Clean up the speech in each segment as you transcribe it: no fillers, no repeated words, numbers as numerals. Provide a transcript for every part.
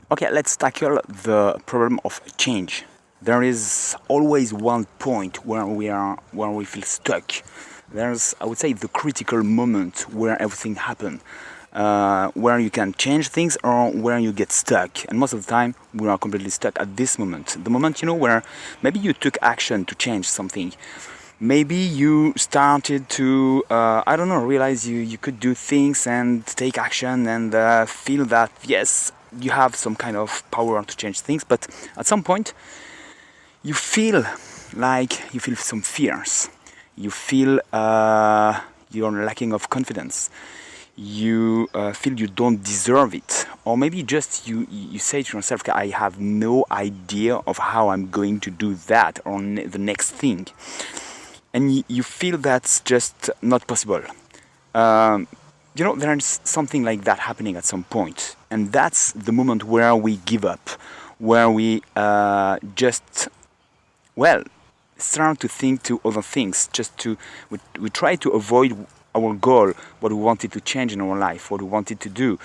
Okay, let's tackle the problem of change. There is always one point where we feel stuck. There's, I would say, the critical moment where everything happens, where you can change things or where you get stuck. And most of the time, we are completely stuck at this moment. The moment, where maybe you took action to change something. Maybe you started to, I don't know, realize you could do things and take action and feel that, yes, you have some kind of power to change things. But at some point, you feel you feel some fears. You feel you're lacking of confidence. You feel you don't deserve it. Or maybe just you say to yourself, "Okay, I have no idea of how I'm going to do that or the next thing." And you feel that's just not possible. There's something like that happening at some point, and that's the moment where we give up, where we start to think to other things. We try to avoid our goal, what we wanted to change in our life, what we wanted to do.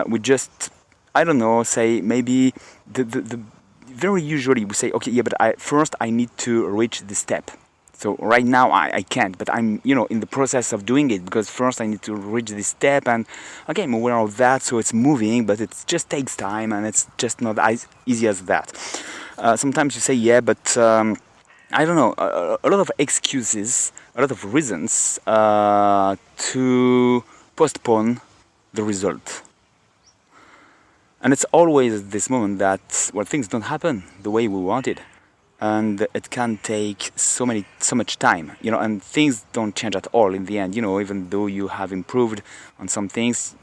We just, I don't know, say maybe the very usually we say, okay, yeah, but first I need to reach this step. So right now I can't, but I'm in the process of doing it, because first I need to reach this step, and okay, I'm aware of that, so it's moving, but it just takes time, and it's just not as easy as that. Sometimes you say, yeah, but I don't know, a lot of excuses, a lot of reasons to postpone the result. And it's always this moment that, things don't happen the way we wanted. And it can take so much time, and things don't change at all in the end. Even though you have improved on some things,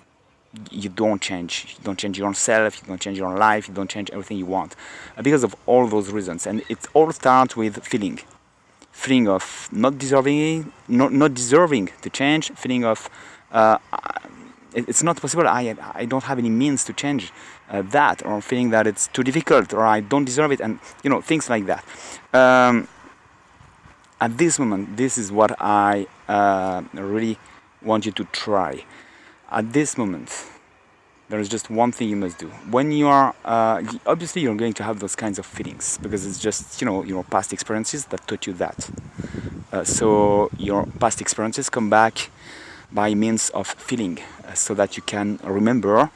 you don't change. You don't change yourself, you don't change your life, you don't change everything you want. Because of all those reasons. And it all starts with feeling of not deserving to change, feeling of it's not possible, I don't have any means to change that, or feeling that it's too difficult, or I don't deserve it, and things like that. At this moment, this is what I really want you to try. At this moment, there is just one thing you must do. When you are, obviously you're going to have those kinds of feelings, because it's just, your past experiences that taught you that. So your past experiences come back by means of feeling, so that you can remember,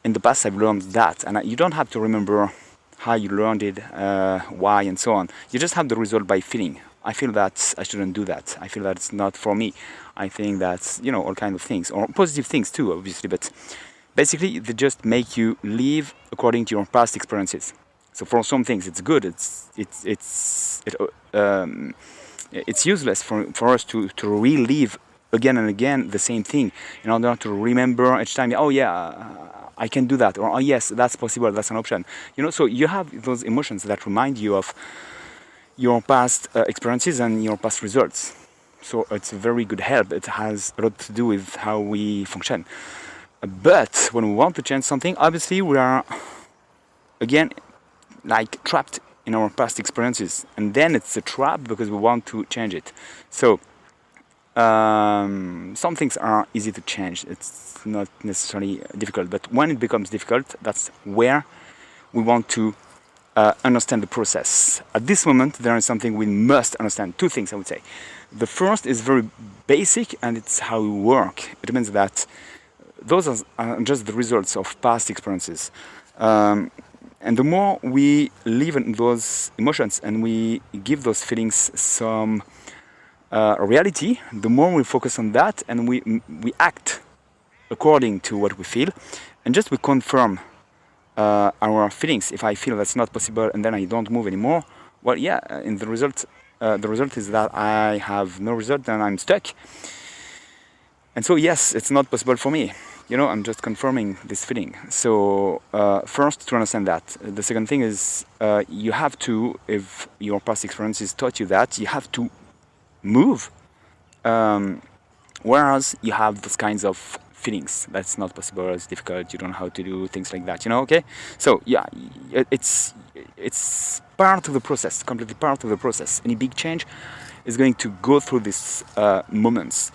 in the past I've learned that, and you don't have to remember how you learned it, why, and so on. You just have the result by feeling. I feel that I shouldn't do that. I feel that it's not for me. I think that's, all kinds of things, or positive things too, obviously, but basically they just make you live according to your past experiences. So for some things it's good, it's useless for us to relive again and again the same thing, in order to remember each time, oh yeah, I can do that, or oh yes, that's possible, that's an option. So you have those emotions that remind you of your past experiences and your past results. So it's a very good help. It has a lot to do with how we function. But when we want to change something, obviously we are again trapped in our past experiences, and then it's a trap because we want to change it. So some things are easy to change. It's not necessarily difficult, but when it becomes difficult, that's where we want to understand the process. At this moment, there is something we must understand. Two things, I would say. The first is very basic, and it's how we work. It means that those are just the results of past experiences. And the more we live in those emotions and we give those feelings some reality, the more we focus on that, and we act according to what we feel, and just we confirm our feelings. If I feel that's not possible and then I don't move anymore, well, yeah, in the result is that I have no result and I'm stuck. And so yes, it's not possible for me. I'm just confirming this feeling. So first, to understand that. The second thing is you have to, if your past experiences taught you that, you have to move, whereas you have those kinds of feelings that's not possible, it's difficult, you don't know how to do things like that, okay? So yeah, it's part of the process, completely part of the process. Any big change is going to go through this moment.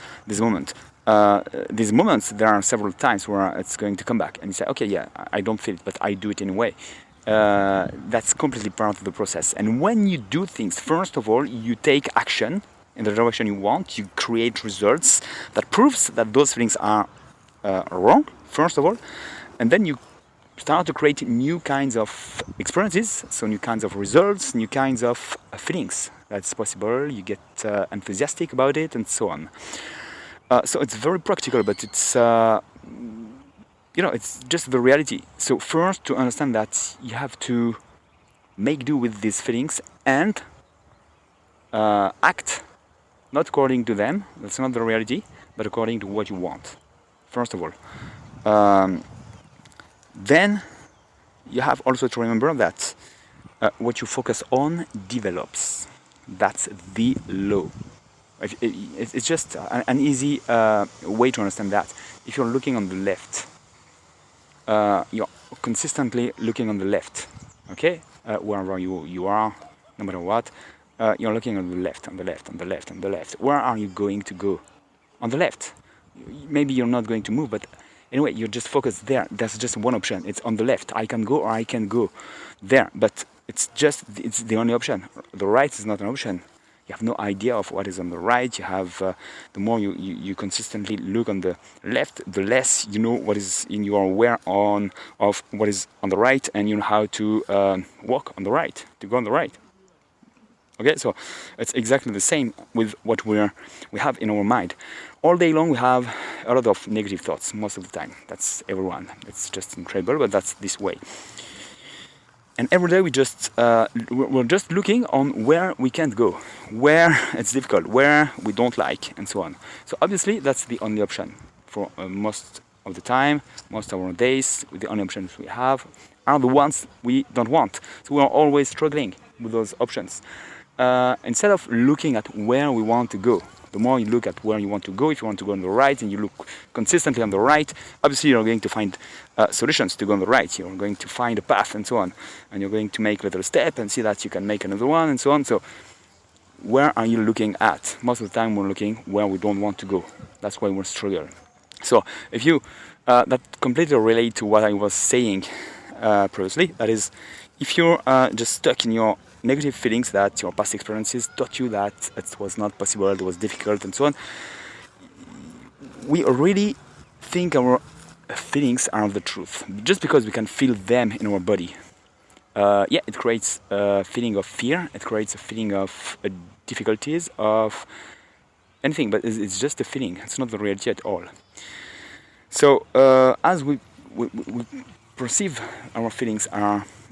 these moments, there are several times where it's going to come back, and you say, okay, yeah, I don't feel it, but I do it anyway. That's completely part of the process. And when you do things, first of all, you take action in the direction you want. You create results that proves that those feelings are wrong, first of all, and then you start to create new kinds of experiences, so new kinds of results, new kinds of feelings. That's possible. You get enthusiastic about it, and so on. So it's very practical, but it's it's just the reality. So first, to understand that you have to make do with these feelings and act not according to them. That's not the reality, but according to what you want. First of all. Then you have also to remember that what you focus on develops. That's the law. It's just an easy way to understand that. If you're looking on the left, you're consistently looking on the left, okay? Wherever you are, no matter what, you're looking on the left, on the left, on the left, on the left. Where are you going to go? On the left. Maybe you're not going to move, but anyway, you're just focused there. That's just one option. It's on the left. I can go or I can go there, but it's the only option. The right is not an option. You have no idea of what is on the right. You have the more you consistently look on the left, the less you know what is in your aware of what is on the right, and you know how to walk on the right, to go on the right. Okay, so it's exactly the same with what we have in our mind. All day long we have a lot of negative thoughts, most of the time. That's everyone. It's just incredible, but that's this way. And every day we're just looking on where we can't go, where it's difficult, where we don't like, and so on. So obviously that's the only option for most of the time, most of our days. The only options we have are the ones we don't want. So we are always struggling with those options. Instead of looking at where we want to go, the more you look at where you want to go, if you want to go on the right and you look consistently on the right, obviously you're going to find solutions to go on the right. You're going to find a path and so on. And you're going to make a little step and see that you can make another one and so on. So where are you looking at? Most of the time we're looking where we don't want to go. That's why we're struggling. So if you, that completely relate to what I was saying previously, that is, if you're just stuck in your negative feelings that your past experiences taught you that it was not possible, it was difficult, and so on, we already think our feelings are the truth just because we can feel them in our body. It creates a feeling of fear, it creates a feeling of difficulties, of anything, but it's just a feeling, it's not the reality at all. So as we perceive our feelings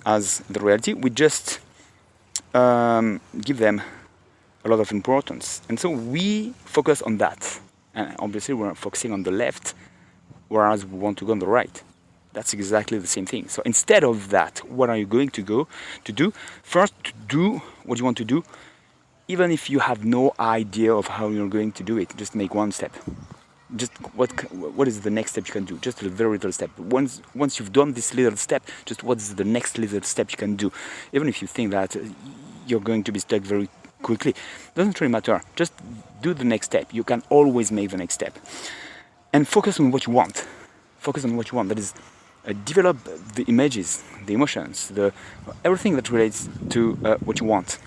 as the reality, we just give them a lot of importance, and so we focus on that, and obviously we're focusing on the left whereas we want to go on the right. That's exactly the same thing. So instead of that, what are you going to do? First, to do what you want to do, even if you have no idea of how you're going to do it. Just make one step. Just what is the next step you can do? Just a very little step. Once you've done this little step, just what is the next little step you can do? Even if you think that you're going to be stuck very quickly, doesn't really matter. Just do the next step. You can always make the next step, and focus on what you want. Focus on what you want. That is, develop the images, the emotions, everything that relates to what you want.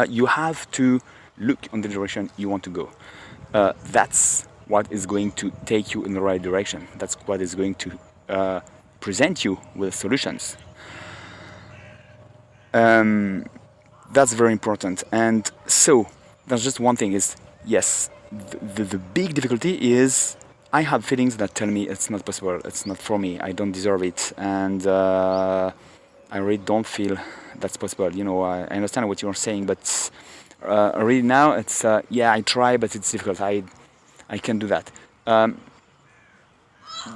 You have to look on the direction you want to go. That's what is going to take you in the right direction. That's what is going to present you with solutions. That's very important. And so there's just one thing is, yes, the big difficulty is I have feelings that tell me it's not possible, it's not for me, I don't deserve it, and I really don't feel that's possible. You know, I understand what you're saying, but really now it's yeah, I try, but it's difficult. I can't do that.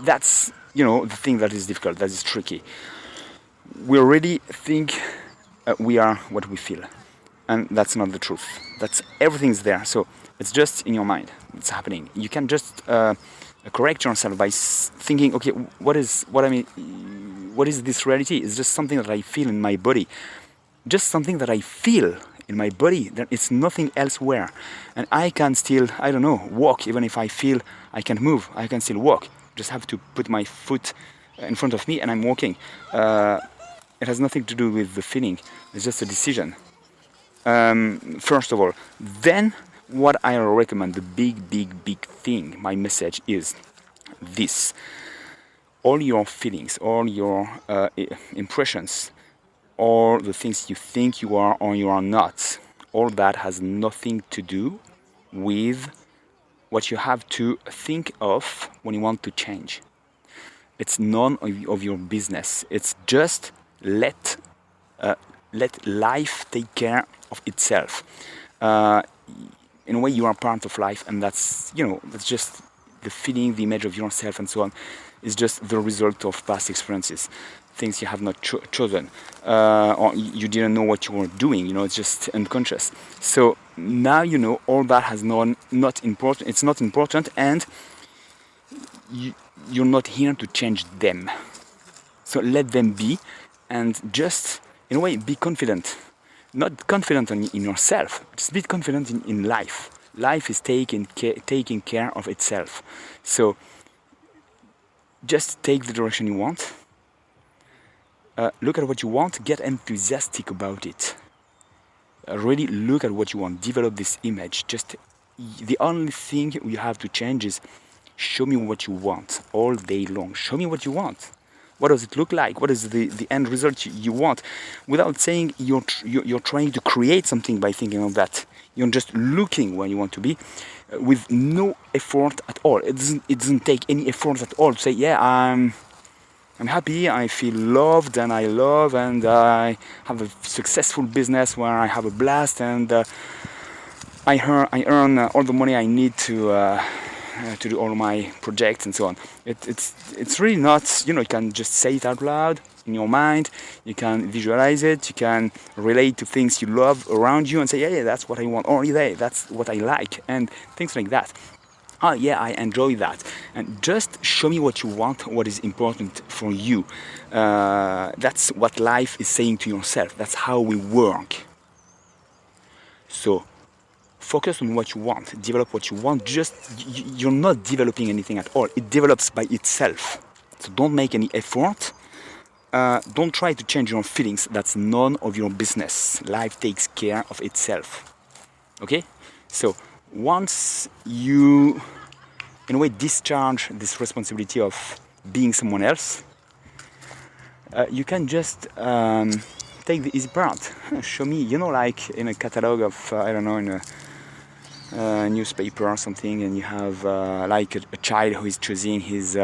That's, you know, the thing that is difficult, that is tricky. We already think we are what we feel, and that's not the truth. That's everything's there. So it's just in your mind. It's happening. You can just correct yourself by thinking, okay, what is this reality? It's just something that I feel in my body. Just something that I feel in my body. It's nothing elsewhere. And I can still, I don't know, walk. Even if I feel I can't move, I can still walk. Just have to put my foot in front of me and I'm walking. It has nothing to do with the feeling. It's just a decision. First of all. Then what I recommend, the big thing, my message is this. All your feelings, all your impressions, all the things you think you are or you are not, all that has nothing to do with what you have to think of when you want to change. It's none of your business. It's just let life take care of itself. In a way, you are part of life, and that's just the feeling, the image of yourself, and so on. Is just the result of past experiences, things you have not chosen, or you didn't know what you were doing. It's just unconscious. So now you know all that has not important. It's not important, and you're not here to change them. So let them be, and just in a way be confident. Not confident in yourself, just be confident in life. Life is taking care of itself. So just take the direction you want. Look at what you want. Get enthusiastic about it. Really look at what you want. Develop this image. Just the only thing you have to change is show me what you want all day long. Show me what you want. What does it look like? What is the end result you want? Without saying you're trying to create something by thinking of that. You're just looking where you want to be, with no effort at all. It doesn't take any effort at all to say, yeah, I'm happy, I feel loved, and I love, and I have a successful business where I have a blast, and I earn all the money I need to do all my projects and so on. It's really not, you can just say it out loud in your mind, you can visualize it, you can relate to things you love around you and say, yeah, that's what I want, or yeah, that's what I like, and things like that. Oh yeah, I enjoy that. And just show me what you want, what is important for you. That's what life is saying to yourself. That's how we work. So focus on what you want, develop what you want. You're not developing anything at all. It develops by itself. So don't make any effort. Don't try to change your feelings. That's none of your business. Life takes care of itself. Okay? So once you, in a way, discharge this responsibility of being someone else, you can just take the easy part. Show me, like in a catalog of, I don't know, in a newspaper or something, and you have like a child who is choosing his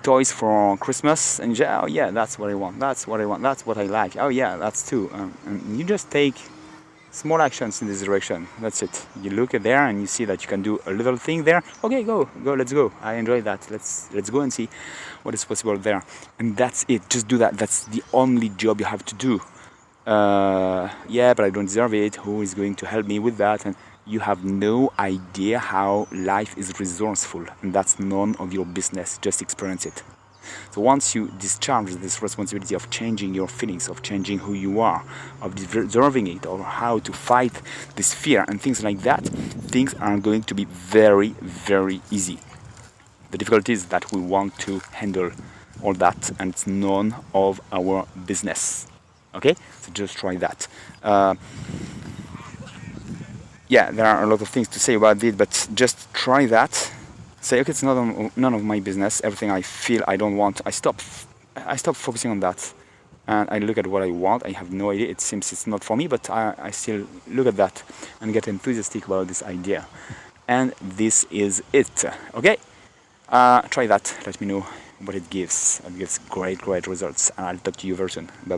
toys for Christmas, and you say, oh yeah, that's what I want, that's what I want, that's what I like, oh yeah, that's too. And you just take small actions in this direction. That's it. You look at there and you see that you can do a little thing there. Okay, go, let's go. I enjoy that. Let's go and see what is possible there. And that's it. Just do that. That's the only job you have to do. Yeah, but I don't deserve it. Who is going to help me with that? And you have no idea how life is resourceful, and that's none of your business. Just experience it. So once you discharge this responsibility of changing your feelings, of changing who you are, of deserving it, or how to fight this fear and things like that, things are going to be very, very easy. The difficulty is that we want to handle all that, and it's none of our business. Okay? So just try that. Yeah, there are a lot of things to say about it, but just try that. Say, okay, it's none of my business. Everything I feel I don't want, I stop focusing on that, and I look at what I want. I have no idea. It seems it's not for me, but I still look at that and get enthusiastic about this idea. And this is it. Okay, try that. Let me know what it gives. It gives great results, and I'll talk to you very soon. Bye bye.